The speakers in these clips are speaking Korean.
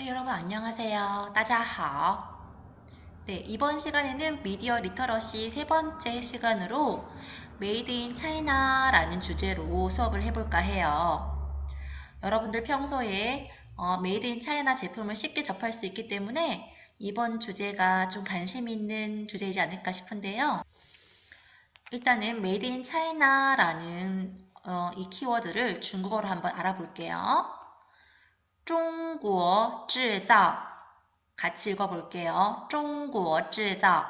네, 여러분 안녕하세요. 大家好. 네, 이번 시간에는 미디어 리터러시 세 번째 시간으로 메이드 인 차이나라는 주제로 수업을 해볼까 해요. 여러분들 평소에 메이드 인 차이나 제품을 쉽게 접할 수 있기 때문에 이번 주제가 좀 관심 있는 주제이지 않을까 싶은데요. 일단은 메이드 인 차이나라는 이 키워드를 중국어로 한번 알아볼게요. 中国制造 같이 읽어볼게요. 中国制造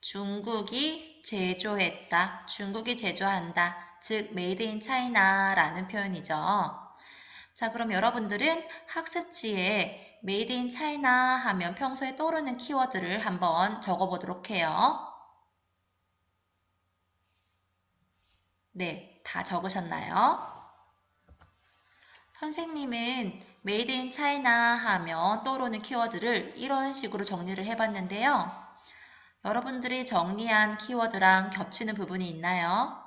중국이 제조했다. 중국이 제조한다. 즉 made in China라는 표현이죠. 자, 그럼 여러분들은 학습지에 made in China 하면 평소에 떠오르는 키워드를 한번 적어보도록 해요. 네, 다 적으셨나요? 선생님은 Made in China 하면 떠오르는 키워드를 이런 식으로 정리를 해봤는데요. 여러분들이 정리한 키워드랑 겹치는 부분이 있나요?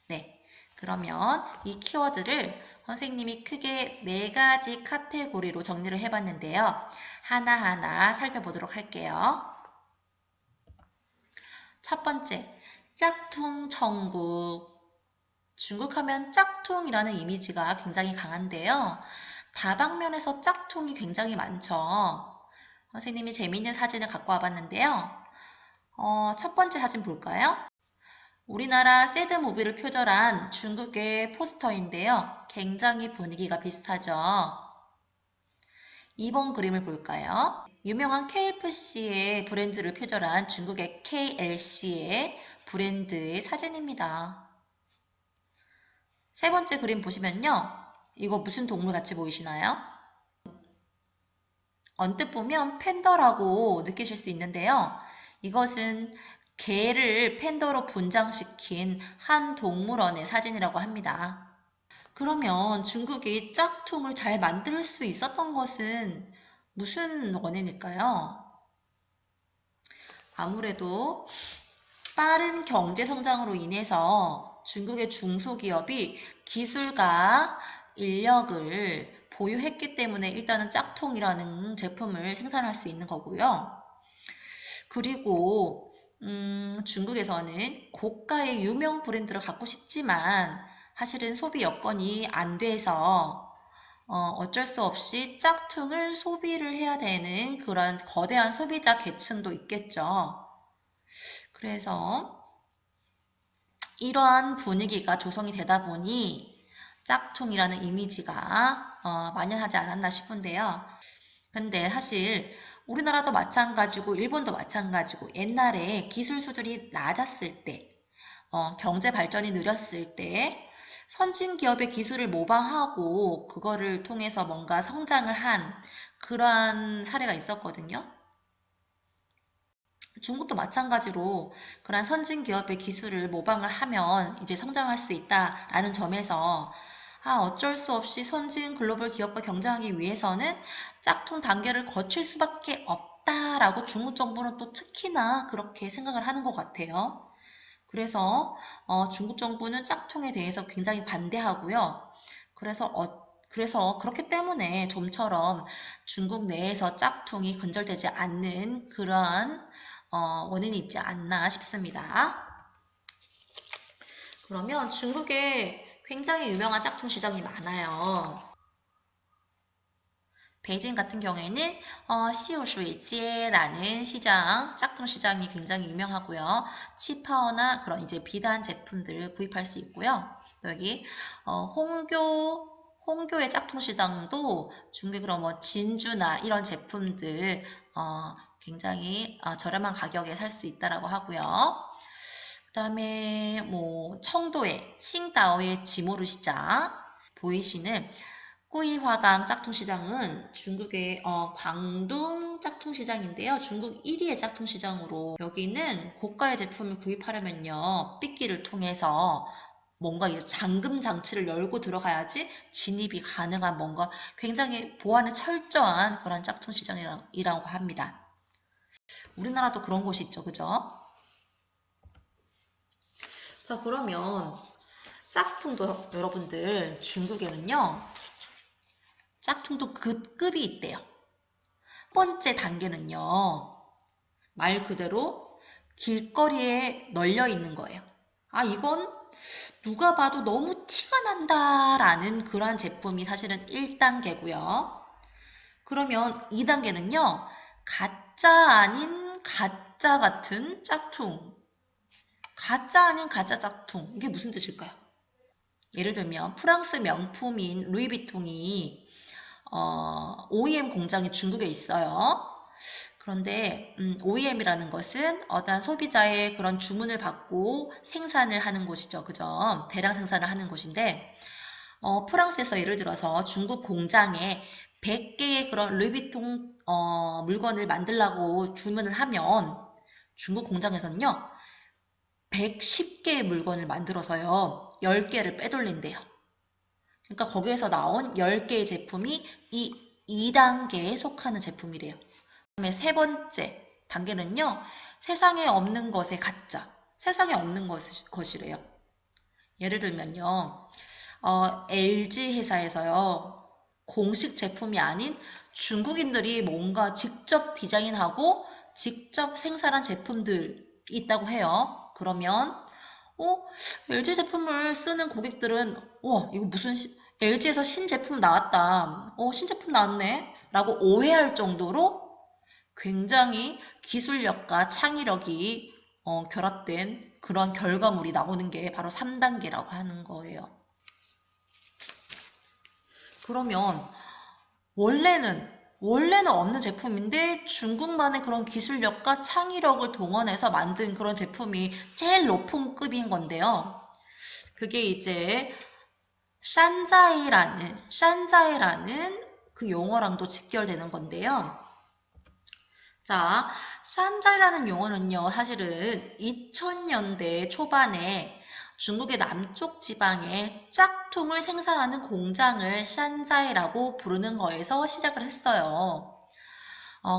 네, 그러면 이 키워드를 선생님이 크게 4가지 카테고리로 정리를 해봤는데요. 하나하나 살펴보도록 할게요. 첫 번째, 짝퉁 천국. 중국 하면 짝퉁이라는 이미지가 굉장히 강한데요. 다방면에서 짝퉁이 굉장히 많죠. 선생님이 재미있는 사진을 갖고 와봤는데요. 첫 번째 사진 볼까요? 우리나라 새드무비를 표절한 중국의 포스터인데요. 굉장히 분위기가 비슷하죠. 2번 그림을 볼까요? 유명한 KFC의 브랜드를 표절한 중국의 KLC의 브랜드의 사진입니다. 세 번째 그림 보시면요. 이거 무슨 동물 같이 보이시나요? 언뜻 보면 팬더라고 느끼실 수 있는데요. 이것은 개를 팬더로 분장시킨 한 동물원의 사진이라고 합니다. 그러면 중국이 짝퉁을 잘 만들 수 있었던 것은 무슨 원인일까요? 아무래도 빠른 경제 성장으로 인해서 중국의 중소기업이 기술과 인력을 보유했기 때문에 일단은 짝퉁이라는 제품을 생산할 수 있는 거고요. 그리고 중국에서는 고가의 유명 브랜드를 갖고 싶지만 사실은 소비 여건이 안 돼서 어쩔 수 없이 짝퉁을 소비를 해야 되는 그런 거대한 소비자 계층도 있겠죠. 그래서 이러한 분위기가 조성이 되다 보니 짝퉁이라는 이미지가 만연하지 않았나 싶은데요. 근데 사실 우리나라도 마찬가지고 일본도 마찬가지고 옛날에 기술 수준이 낮았을 때 경제 발전이 느렸을 때 선진 기업의 기술을 모방하고 그거를 통해서 뭔가 성장을 한 그러한 사례가 있었거든요. 중국도 마찬가지로 그런 선진 기업의 기술을 모방을 하면 이제 성장할 수 있다라는 점에서 어쩔 수 없이 선진 글로벌 기업과 경쟁하기 위해서는 짝퉁 단계를 거칠 수밖에 없다라고 중국 정부는 또 특히나 그렇게 생각을 하는 것 같아요. 그래서 중국 정부는 짝퉁에 대해서 굉장히 반대하고요. 그래서 그렇기 때문에 좀처럼 중국 내에서 짝퉁이 근절되지 않는 그런 원인이 있지 않나 싶습니다. 그러면 중국에 굉장히 유명한 짝퉁 시장이 많아요. 베이징 같은 경우에는 시우슈이지에라는 시장, 짝퉁 시장이 굉장히 유명하고요. 치파오나 그런 이제 비단 제품들을 구입할 수 있고요. 또 여기 홍교의 짝퉁 시장도 중국으로 뭐 진주나 이런 제품들 굉장히 저렴한 가격에 살 수 있다라고 하고요. 그 다음에 뭐 청도의 칭다오의 지모루 시장 보이시는 꾸이화강 짝퉁시장은 중국의 광둥 짝퉁시장인데요. 중국 1위의 짝퉁시장으로 여기는 고가의 제품을 구입하려면요. 삐끼를 통해서 뭔가 잠금 장치를 열고 들어가야지 진입이 가능한 뭔가 굉장히 보안에 철저한 그런 짝퉁시장이라고 합니다. 우리나라도 그런 곳이 있죠. 그죠? 자, 그러면 짝퉁도 여러분들 중국에는요. 짝퉁도 급이 있대요. 첫 번째 단계는요. 말 그대로 길거리에 널려 있는 거예요. 아, 이건 누가 봐도 너무 티가 난다라는 그런 제품이 사실은 1단계고요. 그러면 2단계는요. 가짜 아닌 가짜 같은 짝퉁. 가짜 아닌 가짜 짝퉁. 이게 무슨 뜻일까요? 예를 들면 프랑스 명품인 루이비통이 OEM 공장이 중국에 있어요. 그런데 OEM이라는 것은 어떤 소비자의 그런 주문을 받고 생산을 하는 곳이죠. 그죠? 대량 생산을 하는 곳인데 프랑스에서 예를 들어서 중국 공장에 100개의 그런 루이비통 물건을 만들라고 주문을 하면 중국 공장에서는요. 110개의 물건을 만들어서요. 10개를 빼돌린대요. 그러니까 거기에서 나온 10개의 제품이 이 2단계에 속하는 제품이래요. 그다음에 세 번째 단계는요. 세상에 없는 것의 가짜. 세상에 없는 것이래요. 예를 들면요. LG 회사에서요. 공식 제품이 아닌 중국인들이 뭔가 직접 디자인하고 직접 생산한 제품들이 있다고 해요. 그러면 LG 제품을 쓰는 고객들은 이거 무슨 LG에서 신제품 나왔다. 신제품 나왔네. 라고 오해할 정도로 굉장히 기술력과 창의력이 결합된 그런 결과물이 나오는 게 바로 3단계라고 하는 거예요. 그러면 원래는 없는 제품인데 중국만의 그런 기술력과 창의력을 동원해서 만든 그런 제품이 제일 높은 급인 건데요. 그게 이제 샨자이라는 그 용어랑도 직결되는 건데요. 자, 샨자이라는 용어는요, 사실은 2000년대 초반에 중국의 남쪽 지방에 짝퉁을 생산하는 공장을 샨자이라고 부르는 거에서 시작을 했어요.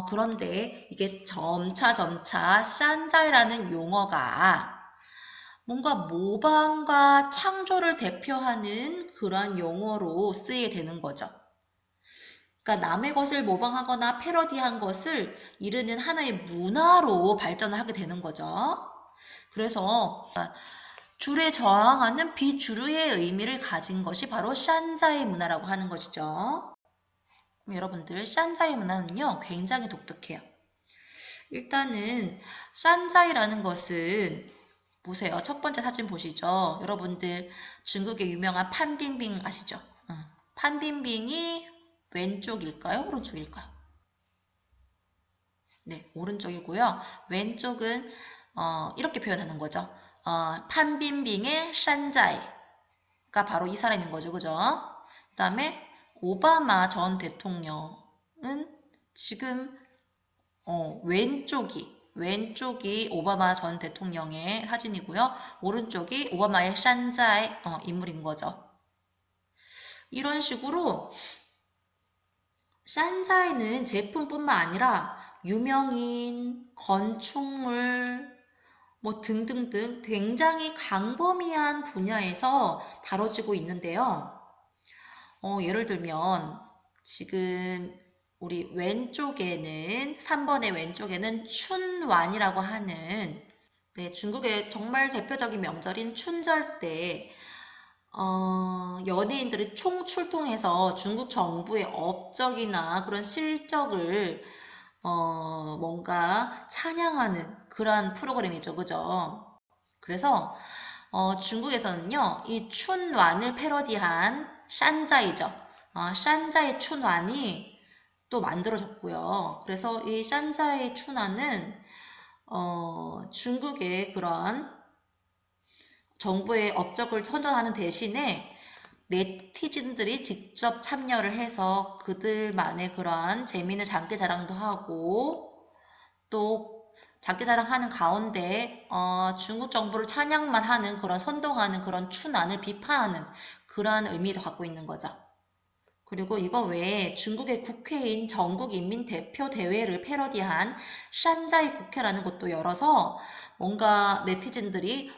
그런데 이게 점차 샨자이라는 용어가 뭔가 모방과 창조를 대표하는 그런 용어로 쓰이게 되는 거죠. 그러니까 남의 것을 모방하거나 패러디한 것을 이르는 하나의 문화로 발전을 하게 되는 거죠. 그래서 줄에 저항하는 비주류의 의미를 가진 것이 바로 샨자이 문화라고 하는 것이죠. 그럼 여러분들 샨자이 문화는요 굉장히 독특해요. 일단은 샨자이라는 것은 보세요. 첫 번째 사진 보시죠. 여러분들 중국의 유명한 판빙빙 아시죠? 판빙빙이 왼쪽일까요? 오른쪽일까요? 네, 오른쪽이고요. 왼쪽은 이렇게 표현하는 거죠. 판빙빙의 샨자이가 바로 이 사람인 거죠. 그죠? 그 다음에 오바마 전 대통령은 지금 왼쪽이 오바마 전 대통령의 사진이고요. 오른쪽이 오바마의 샨자이 인물인 거죠. 이런 식으로 샨자이는 제품뿐만 아니라 유명인, 건축물, 뭐 등등등 굉장히 광범위한 분야에서 다뤄지고 있는데요. 예를 들면 지금 우리 왼쪽에는 3번의 왼쪽에는 춘완이라고 하는 중국의 정말 대표적인 명절인 춘절 때 연예인들이 총출동해서 중국 정부의 업적이나 그런 실적을 뭔가 찬양하는 그런 프로그램이죠. 그죠? 그래서 중국에서는요. 이 춘완을 패러디한 샨자이죠. 샨자이 춘완이 또 만들어졌고요. 그래서 이 샨자이 춘완은 중국의 그런 정부의 업적을 선전하는 대신에 네티즌들이 직접 참여를 해서 그들만의 그런 재미있는 장기자랑도 하고 또 장기자랑하는 가운데 중국 정부를 찬양만 하는 그런 선동하는 그런 춘안을 비판하는 그러한 의미도 갖고 있는 거죠. 그리고 이거 외에 중국의 국회인 전국인민대표대회를 패러디한 샨자이 국회라는 것도 열어서 뭔가 네티즌들이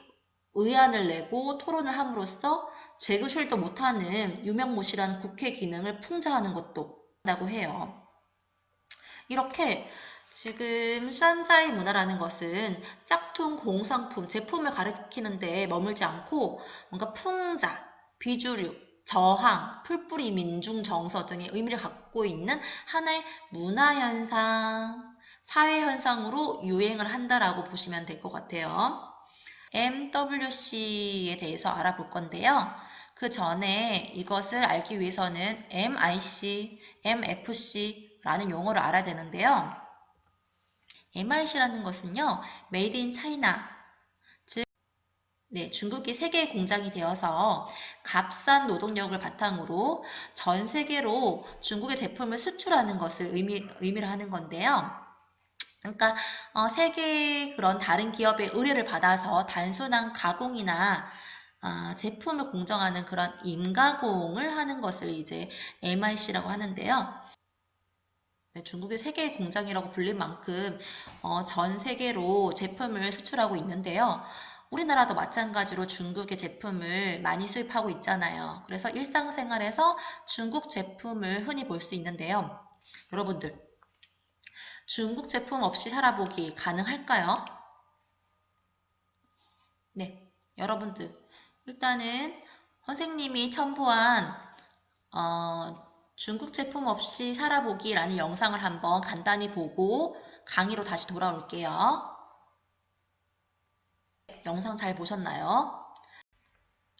의안을 내고 토론을 함으로써 재구실도 못하는 유명무실한 국회 기능을 풍자하는 것도 한다고 해요. 이렇게 지금 샨자이 문화라는 것은 짝퉁 공상품, 제품을 가리키는 데 머물지 않고 뭔가 풍자, 비주류, 저항, 풀뿌리 민중 정서 등의 의미를 갖고 있는 하나의 문화현상, 사회현상으로 유행을 한다라고 보시면 될 것 같아요. MWC에 대해서 알아볼 건데요. 그 전에 이것을 알기 위해서는 MIC, MFC라는 용어를 알아야 되는데요. MIC라는 것은요, Made in China, 즉 중국이 세계의 공장이 되어서 값싼 노동력을 바탕으로 전 세계로 중국의 제품을 수출하는 것을 의미를 하는 건데요. 그러니까 세계의 그런 다른 기업의 의뢰를 받아서 단순한 가공이나 제품을 공정하는 그런 임가공을 하는 것을 이제 MIC라고 하는데요. 중국의 세계의 공장이라고 불릴 만큼 전 세계로 제품을 수출하고 있는데요. 우리나라도 마찬가지로 중국의 제품을 많이 수입하고 있잖아요. 그래서 일상생활에서 중국 제품을 흔히 볼 수 있는데요. 여러분들, 중국 제품 없이 살아보기 가능할까요? 네, 여러분들, 일단은 선생님이 첨부한 중국 제품 없이 살아보기라는 영상을 한번 간단히 보고 강의로 다시 돌아올게요. 영상 잘 보셨나요?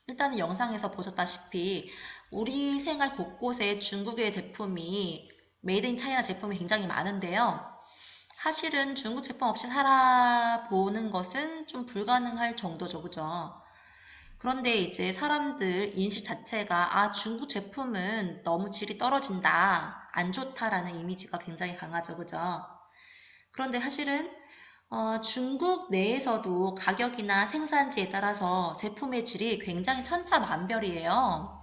일단은 영상에서 보셨다시피 우리 생활 곳곳에 중국의 제품이 메이드 인 차이나 제품이 굉장히 많은데요. 사실은 중국 제품 없이 살아보는 것은 좀 불가능할 정도죠. 그죠? 그런데 이제 사람들 인식 자체가 중국 제품은 너무 질이 떨어진다, 안 좋다라는 이미지가 굉장히 강하죠. 그죠? 그런데 사실은 중국 내에서도 가격이나 생산지에 따라서 제품의 질이 굉장히 천차만별이에요.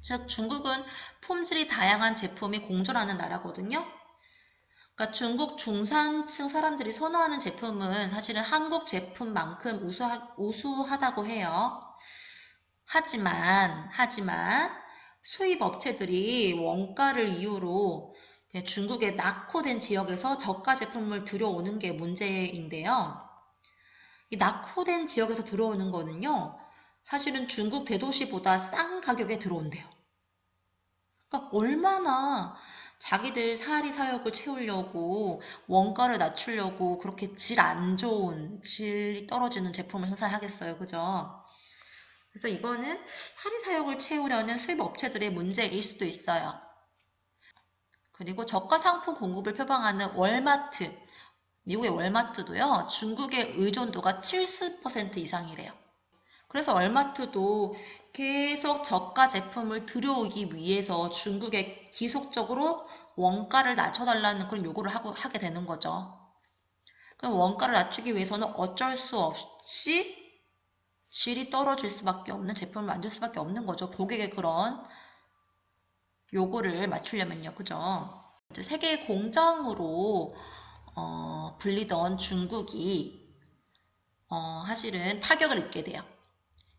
즉 중국은 품질이 다양한 제품이 공존하는 나라거든요. 그러니까 중국 중산층 사람들이 선호하는 제품은 사실은 한국 제품만큼 우수하다고 해요. 하지만 수입 업체들이 원가를 이유로 중국의 낙후된 지역에서 저가 제품을 들여오는 게 문제인데요. 이 낙후된 지역에서 들어오는 거는요, 사실은 중국 대도시보다 싼 가격에 들어온대요. 그러니까 얼마나 자기들 사리사욕을 채우려고 원가를 낮추려고 그렇게 질 안 좋은, 질이 떨어지는 제품을 생산하겠어요. 그죠? 그래서 이거는 사리사욕을 채우려는 수입 업체들의 문제일 수도 있어요. 그리고 저가 상품 공급을 표방하는 월마트, 미국의 월마트도요, 중국의 의존도가 70% 이상이래요. 그래서 월마트도 계속 저가 제품을 들여오기 위해서 중국에 지속적으로 원가를 낮춰달라는 그런 요구를 하게 되는 거죠. 그럼 원가를 낮추기 위해서는 어쩔 수 없이 질이 떨어질 수밖에 없는 제품을 만들 수밖에 없는 거죠. 고객의 그런 요구를 맞추려면요. 그죠? 세계의 공장으로 불리던 중국이 사실은 타격을 입게 돼요.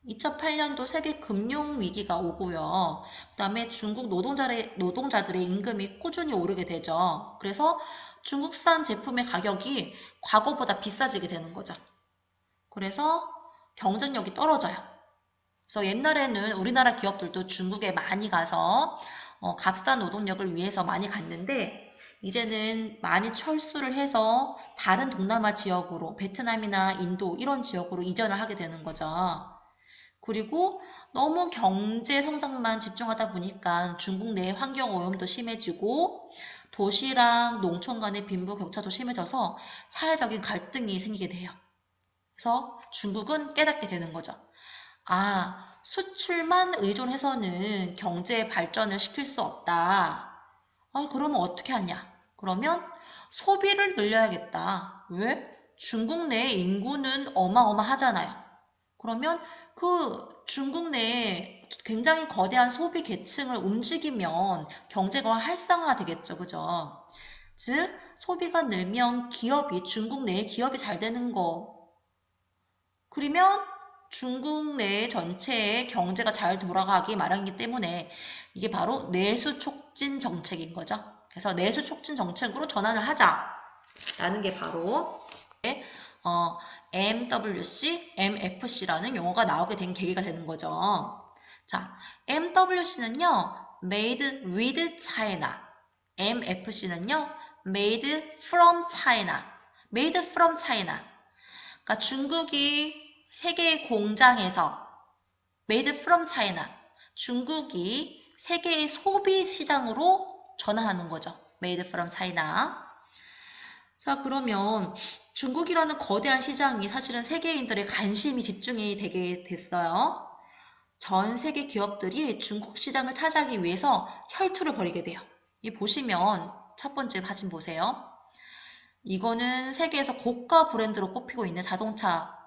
2008년도 세계 금융 위기가 오고요. 그 다음에 중국 노동자들의 임금이 꾸준히 오르게 되죠. 그래서 중국산 제품의 가격이 과거보다 비싸지게 되는 거죠. 그래서 경쟁력이 떨어져요. 그래서 옛날에는 우리나라 기업들도 중국에 많이 가서 값싼 노동력을 위해서 많이 갔는데 이제는 많이 철수를 해서 다른 동남아 지역으로 베트남이나 인도 이런 지역으로 이전을 하게 되는 거죠. 그리고 너무 경제 성장만 집중하다 보니까 중국 내 환경 오염도 심해지고 도시랑 농촌 간의 빈부 격차도 심해져서 사회적인 갈등이 생기게 돼요. 그래서 중국은 깨닫게 되는 거죠. 수출만 의존해서는 경제 발전을 시킬 수 없다. 그러면 어떻게 하냐? 그러면 소비를 늘려야겠다. 왜? 중국 내 인구는 어마어마하잖아요. 그러면 그 중국 내에 굉장히 거대한 소비 계층을 움직이면 경제가 활성화 되겠죠. 그죠? 즉, 소비가 늘면 중국 내의 기업이 잘 되는 거. 그러면 중국 내 전체의 경제가 잘 돌아가기 마련이기 때문에 이게 바로 내수 촉진 정책인 거죠. 그래서 내수 촉진 정책으로 전환을 하자라는 게 바로 MWC, MFC라는 용어가 나오게 된 계기가 되는 거죠. 자, MWC는요, Made with China. MFC는요, Made from China. Made from China. 그러니까 중국이 세계의 공장에서 Made from China. 중국이 세계의 소비 시장으로 전환하는 거죠. Made from China. 자, 그러면 중국이라는 거대한 시장이 사실은 세계인들의 관심이 집중이 되게 됐어요. 전 세계 기업들이 중국 시장을 차지하기 위해서 혈투를 벌이게 돼요. 이 보시면 첫 번째 사진 보세요. 이거는 세계에서 고가 브랜드로 꼽히고 있는 자동차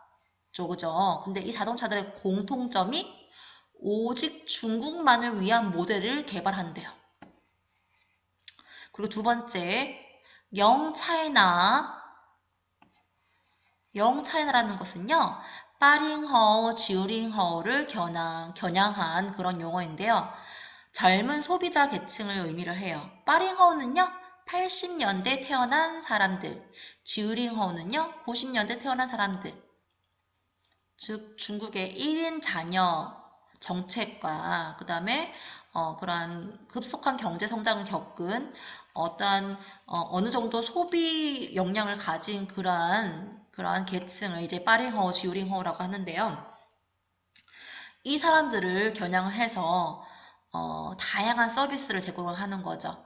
쪽이죠. 근데 이 자동차들의 공통점이 오직 중국만을 위한 모델을 개발한대요. 그리고 두 번째, 영차이나라는 것은요, 빠링허, 지우링허를 겨냥한 그런 용어인데요. 젊은 소비자 계층을 의미를 해요. 빠링허우는요, 80년대 태어난 사람들, 지우링허우는요, 90년대 태어난 사람들. 즉 중국의 1인 자녀 정책과 그 다음에 그러한 급속한 경제 성장을 겪은 어느 정도 소비 역량을 가진 그러한 계층을 이제 빠링허, 지우링허라고 하는데요. 이 사람들을 겨냥을 해서 다양한 서비스를 제공하는 거죠.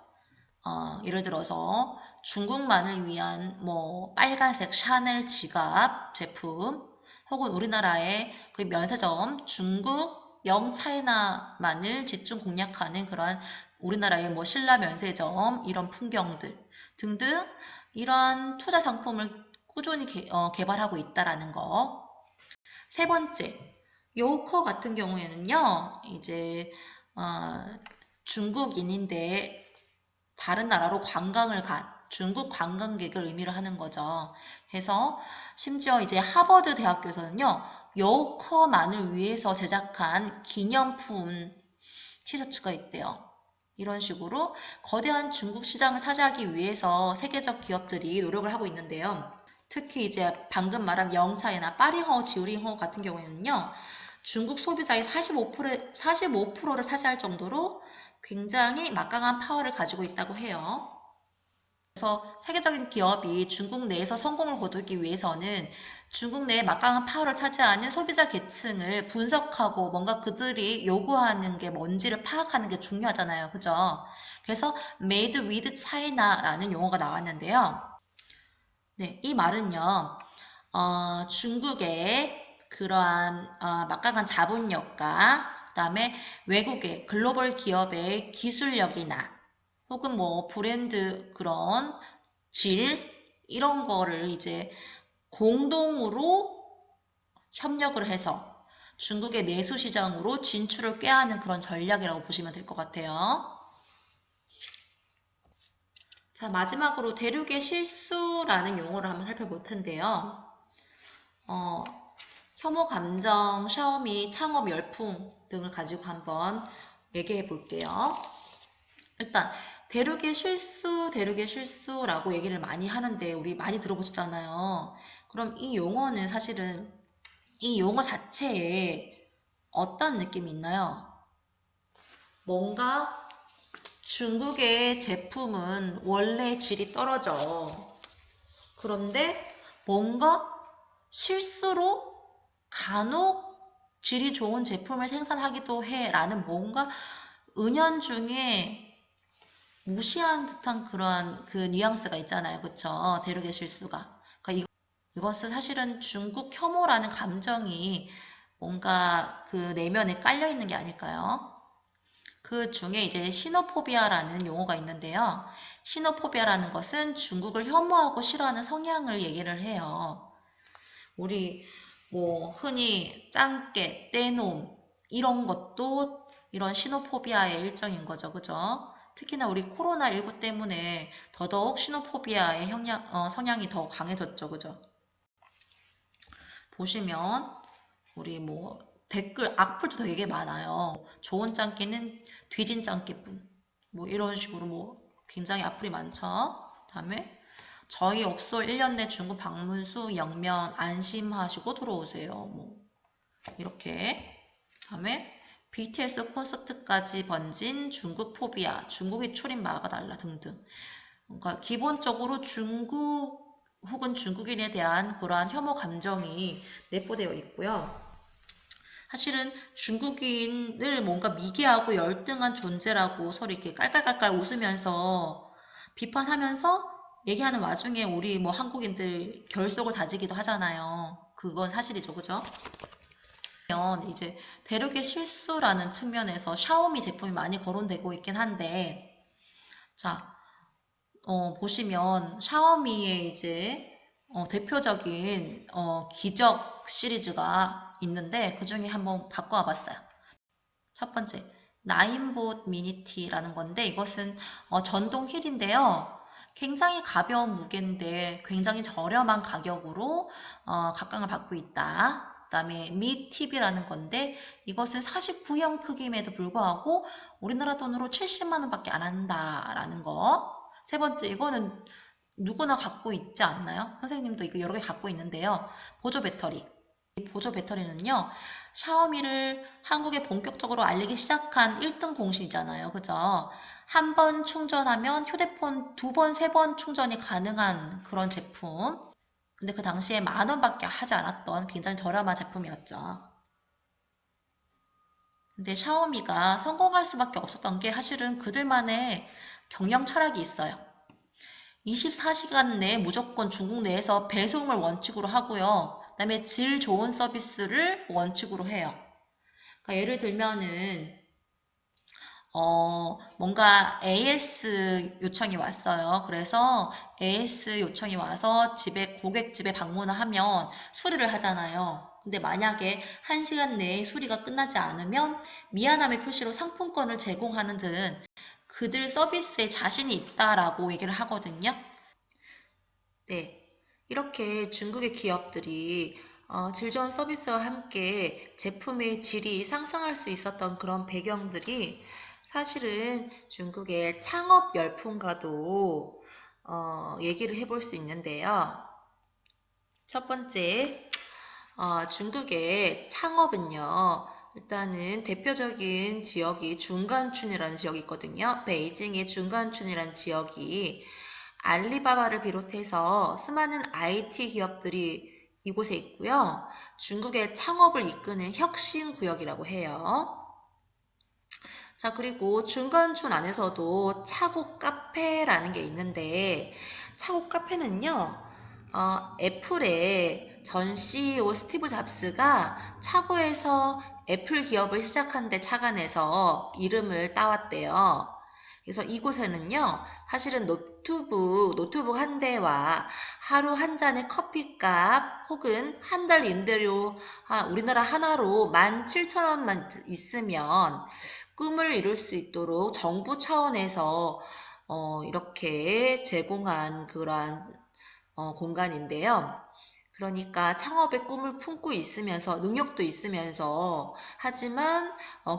예를 들어서 중국만을 위한 뭐 빨간색 샤넬 지갑 제품 혹은 우리나라의 그 면세점 중국 영차이나만을 집중 공략하는 그런 우리나라의 뭐 신라 면세점 이런 풍경들 등등 이러한 투자 상품을 꾸준히 개발하고 있다라는 거. 세 번째, 요커 같은 경우에는요, 이제 중국인인데 다른 나라로 관광을 간 중국 관광객을 의미를 하는 거죠. 그래서 심지어 이제 하버드 대학교에서는요, 요커만을 위해서 제작한 기념품 티셔츠가 있대요. 이런 식으로 거대한 중국 시장을 차지하기 위해서 세계적 기업들이 노력을 하고 있는데요. 특히 이제 방금 말한 영차이나 빠리허, 지우링허 같은 경우에는요, 중국 소비자의 45%를 차지할 정도로 굉장히 막강한 파워를 가지고 있다고 해요. 그래서 세계적인 기업이 중국 내에서 성공을 거두기 위해서는 중국 내에 막강한 파워를 차지하는 소비자 계층을 분석하고 뭔가 그들이 요구하는 게 뭔지를 파악하는 게 중요하잖아요. 그죠? 그래서 Made with China라는 용어가 나왔는데요. 네, 이 말은요. 중국의 그러한 막강한 자본력과 그 다음에 외국의 글로벌 기업의 기술력이나 혹은 뭐 브랜드 그런 질 이런 거를 이제 공동으로 협력을 해서 중국의 내수 시장으로 진출을 꾀하는 그런 전략이라고 보시면 될 것 같아요. 자, 마지막으로 대륙의 실수라는 용어를 한번 살펴볼 텐데요. 혐오 감정, 샤오미, 창업 열풍 등을 가지고 한번 얘기해 볼게요. 일단 대륙의 실수라고 얘기를 많이 하는데 우리 많이 들어보셨잖아요. 그럼 이 용어는 사실은 이 용어 자체에 어떤 느낌이 있나요? 뭔가 중국의 제품은 원래 질이 떨어져. 그런데 뭔가 실수로 간혹 질이 좋은 제품을 생산하기도 해 라는 뭔가 은연중에 무시한 듯한 그러한 그 뉘앙스가 있잖아요. 그쵸? 대륙의 실수가. 그러니까 이것은 사실은 중국 혐오라는 감정이 뭔가 그 내면에 깔려 있는 게 아닐까요? 그 중에 이제 시노포비아라는 용어가 있는데요. 시노포비아라는 것은 중국을 혐오하고 싫어하는 성향을 얘기를 해요. 우리 뭐 흔히 짱깨, 떼놈 이런 것도 이런 시노포비아의 일정인 거죠. 그죠? 특히나 우리 코로나19 때문에 더더욱 시노포비아의 성향이 더 강해졌죠. 그죠? 보시면 우리 뭐 댓글 악플도 되게 많아요. 좋은 짱깨는 뒤진 짱깨뿐. 뭐 이런 식으로 뭐 굉장히 악플이 많죠. 다음에 저희 업소 1년 내 중국 방문 수 0면 안심하시고 들어오세요. 뭐 이렇게. 다음에 BTS 콘서트까지 번진 중국 포비아, 중국이 출입 막아달라 등등. 그러니까 기본적으로 중국 혹은 중국인에 대한 그러한 혐오 감정이 내포되어 있고요. 사실은 중국인을 뭔가 미개하고 열등한 존재라고 서로 이렇게 깔깔깔깔 웃으면서 비판하면서 얘기하는 와중에 우리 뭐 한국인들 결속을 다지기도 하잖아요. 그건 사실이죠, 그죠? 이제 대륙의 실수라는 측면에서 샤오미 제품이 많이 거론되고 있긴 한데, 자, 보시면 샤오미의 이제 대표적인 기적 시리즈가 있는데 그 중에 한번 바꿔와 봤어요. 첫 번째, 나인봇 미니티라는 건데 이것은 전동 휠인데요. 굉장히 가벼운 무게인데 굉장히 저렴한 가격으로 각광을 받고 있다. 그 다음에 미팁이라는 건데 이것은 49형 크기임에도 불구하고 우리나라 돈으로 70만 원밖에 안 한다라는 거. 세 번째, 이거는 누구나 갖고 있지 않나요? 선생님도 이거 여러 개 갖고 있는데요. 보조 배터리. 이 보조 배터리는요, 샤오미를 한국에 본격적으로 알리기 시작한 1등 공신이잖아요. 그죠? 한 번 충전하면 휴대폰 2번, 3번 충전이 가능한 그런 제품. 근데 그 당시에 10,000원밖에 하지 않았던 굉장히 저렴한 제품이었죠. 근데 샤오미가 성공할 수밖에 없었던 게 사실은 그들만의 경영 철학이 있어요. 24시간 내에 무조건 중국 내에서 배송을 원칙으로 하고요. 그 다음에 질 좋은 서비스를 원칙으로 해요. 그러니까 예를 들면은 뭔가 AS 요청이 왔어요. 그래서 AS 요청이 와서 고객 집에 방문을 하면 수리를 하잖아요. 근데 만약에 1시간 내에 수리가 끝나지 않으면 미안함의 표시로 상품권을 제공하는 등 그들 서비스에 자신이 있다라고 얘기를 하거든요. 네. 이렇게 중국의 기업들이 질 좋은 서비스와 함께 제품의 질이 상승할 수 있었던 그런 배경들이 사실은 중국의 창업 열풍과도 얘기를 해볼 수 있는데요. 첫 번째, 중국의 창업은요. 일단은 대표적인 지역이 중간춘이라는 지역이 있거든요. 베이징의 중간춘이라는 지역이 알리바바를 비롯해서 수많은 IT 기업들이 이곳에 있고요. 중국의 창업을 이끄는 혁신구역이라고 해요. 자, 그리고 중간춘 안에서도 차고 카페라는 게 있는데 차고 카페는요. 애플의 전 CEO 스티브 잡스가 차고에서 애플 기업을 시작한 데 착안해서 이름을 따왔대요. 그래서 이곳에는요, 사실은 노트북 한 대와 하루 한 잔의 커피값 혹은 한 달 임대료 우리나라 하나로 17,000원만 있으면 꿈을 이룰 수 있도록 정부 차원에서 이렇게 제공한 그러한 공간인데요. 그러니까 창업의 꿈을 품고 있으면서 능력도 있으면서 하지만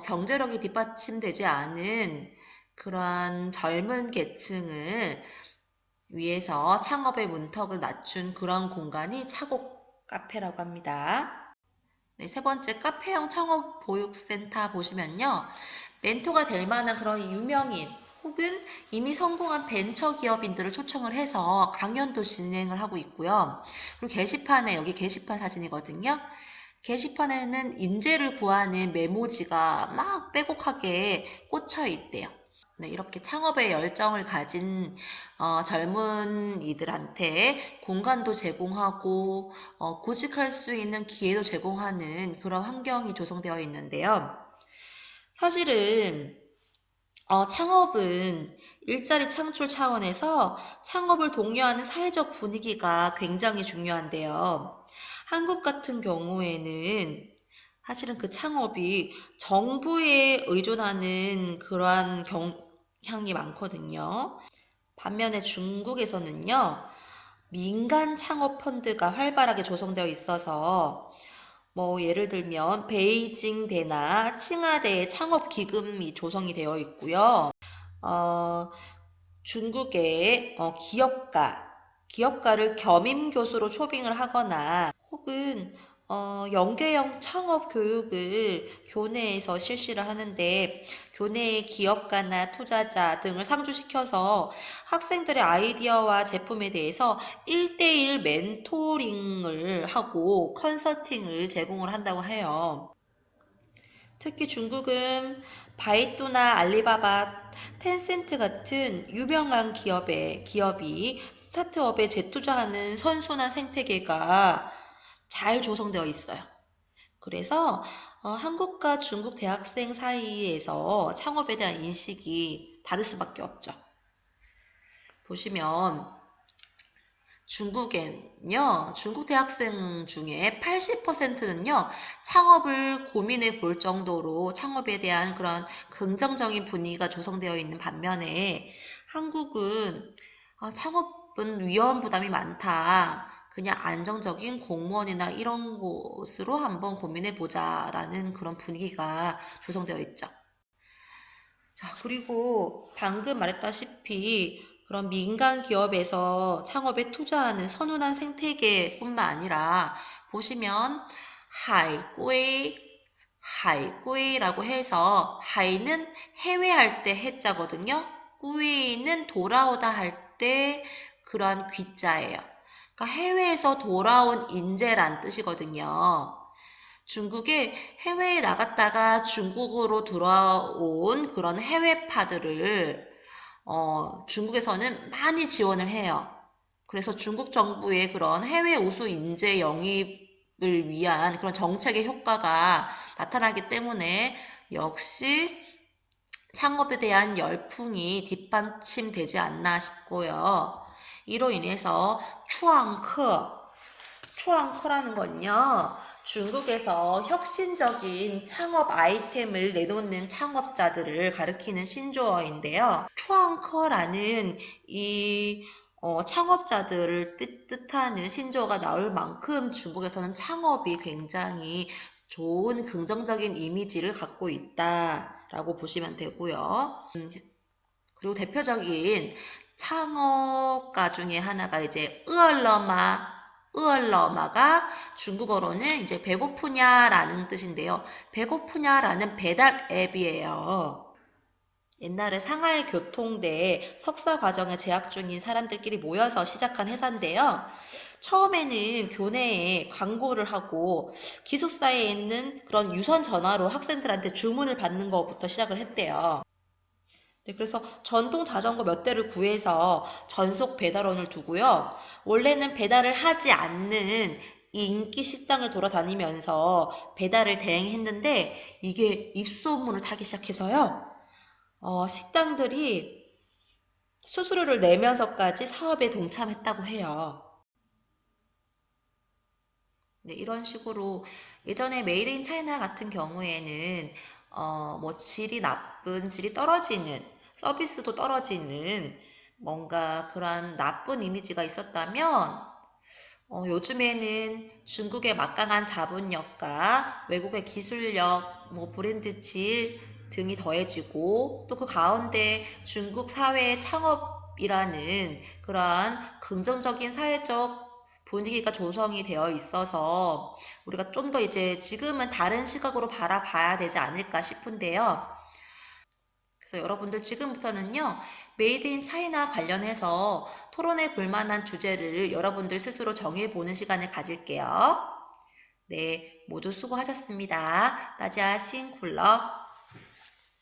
경제력이 뒷받침되지 않은 그러한 젊은 계층을 위해서 창업의 문턱을 낮춘 그런 공간이 차고 카페라고 합니다. 네, 세 번째 카페형 창업 보육센터 보시면요. 멘토가 될 만한 그런 유명인 혹은 이미 성공한 벤처 기업인들을 초청을 해서 강연도 진행을 하고 있고요. 그리고 게시판에 여기 게시판 사진이거든요. 게시판에는 인재를 구하는 메모지가 막 빼곡하게 꽂혀 있대요. 네, 이렇게 창업에 열정을 가진 젊은이들한테 공간도 제공하고 구직할 수 있는 기회도 제공하는 그런 환경이 조성되어 있는데요. 사실은 창업은 일자리 창출 차원에서 창업을 독려하는 사회적 분위기가 굉장히 중요한데요. 한국 같은 경우에는 사실은 그 창업이 정부에 의존하는 그러한 경향이 많거든요. 반면에 중국에서는요, 민간 창업 펀드가 활발하게 조성되어 있어서 뭐 예를 들면 베이징대나 칭화대의 창업기금이 조성이 되어 있고요. 중국의 기업가를 겸임교수로 초빙을 하거나 혹은 영계형 창업 교육을 교내에서 실시를 하는데 교내의 기업가나 투자자 등을 상주시켜서 학생들의 아이디어와 제품에 대해서 1대1 멘토링을 하고 컨설팅을 제공을 한다고 해요. 특히 중국은 바이두나 알리바바, 텐센트 같은 유명한 기업이 스타트업에 재투자하는 선순환 생태계가 잘 조성되어 있어요. 그래서 한국과 중국 대학생 사이에서 창업에 대한 인식이 다를 수밖에 없죠. 보시면 중국은요, 중국 대학생 중에 80%는요, 창업을 고민해 볼 정도로 창업에 대한 그런 긍정적인 분위기가 조성되어 있는 반면에 한국은 창업은 위험 부담이 많다. 그냥 안정적인 공무원이나 이런 곳으로 한번 고민해 보자라는 그런 분위기가 조성되어 있죠. 자, 그리고 방금 말했다시피 그런 민간 기업에서 창업에 투자하는 선순환 생태계뿐만 아니라 보시면 하이꼬이라고 해서 하이는 해외할 때 해자거든요. 꾸이는 돌아오다 할 때 그런 귀자예요. 그러니까 해외에서 돌아온 인재란 뜻이거든요. 중국에 해외에 나갔다가 중국으로 돌아온 그런 해외파들을 중국에서는 많이 지원을 해요. 그래서 중국 정부의 그런 해외 우수 인재 영입을 위한 그런 정책의 효과가 나타나기 때문에 역시 창업에 대한 열풍이 뒷받침되지 않나 싶고요. 이로 인해서 추앙커라는 건요. 중국에서 혁신적인 창업 아이템을 내놓는 창업자들을 가리키는 신조어인데요. 추앙커라는 이 창업자들을 뜻하는 신조어가 나올 만큼 중국에서는 창업이 굉장히 좋은 긍정적인 이미지를 갖고 있다라고 보시면 되고요. 그리고 대표적인 창업가 중에 하나가 이제 으얼러마가 중국어로는 이제 배고프냐라는 뜻인데요. 배고프냐라는 배달 앱이에요. 옛날에 상하이 교통대 석사 과정에 재학 중인 사람들끼리 모여서 시작한 회사인데요. 처음에는 교내에 광고를 하고 기숙사에 있는 그런 유선 전화로 학생들한테 주문을 받는 것부터 시작을 했대요. 네, 그래서 전동 자전거 몇 대를 구해서 전속 배달원을 두고요. 원래는 배달을 하지 않는 인기 식당을 돌아다니면서 배달을 대행했는데 이게 입소문을 타기 시작해서요. 식당들이 수수료를 내면서까지 사업에 동참했다고 해요. 네, 이런 식으로 예전에 메이드 인 차이나 같은 경우에는 뭐 질이 나쁜, 질이 떨어지는, 서비스도 떨어지는 뭔가 그런 나쁜 이미지가 있었다면 요즘에는 중국의 막강한 자본력과 외국의 기술력, 뭐 브랜드 질 등이 더해지고 또 그 가운데 중국 사회의 창업이라는 그러한 긍정적인 사회적 분위기가 조성이 되어 있어서 우리가 좀 더 이제 지금은 다른 시각으로 바라봐야 되지 않을까 싶은데요. 그래서 여러분들 지금부터는요, 메이드 인 차이나 관련해서 토론해 볼 만한 주제를 여러분들 스스로 정해보는 시간을 가질게요. 네, 모두 수고하셨습니다. 다지아 싱 굴러.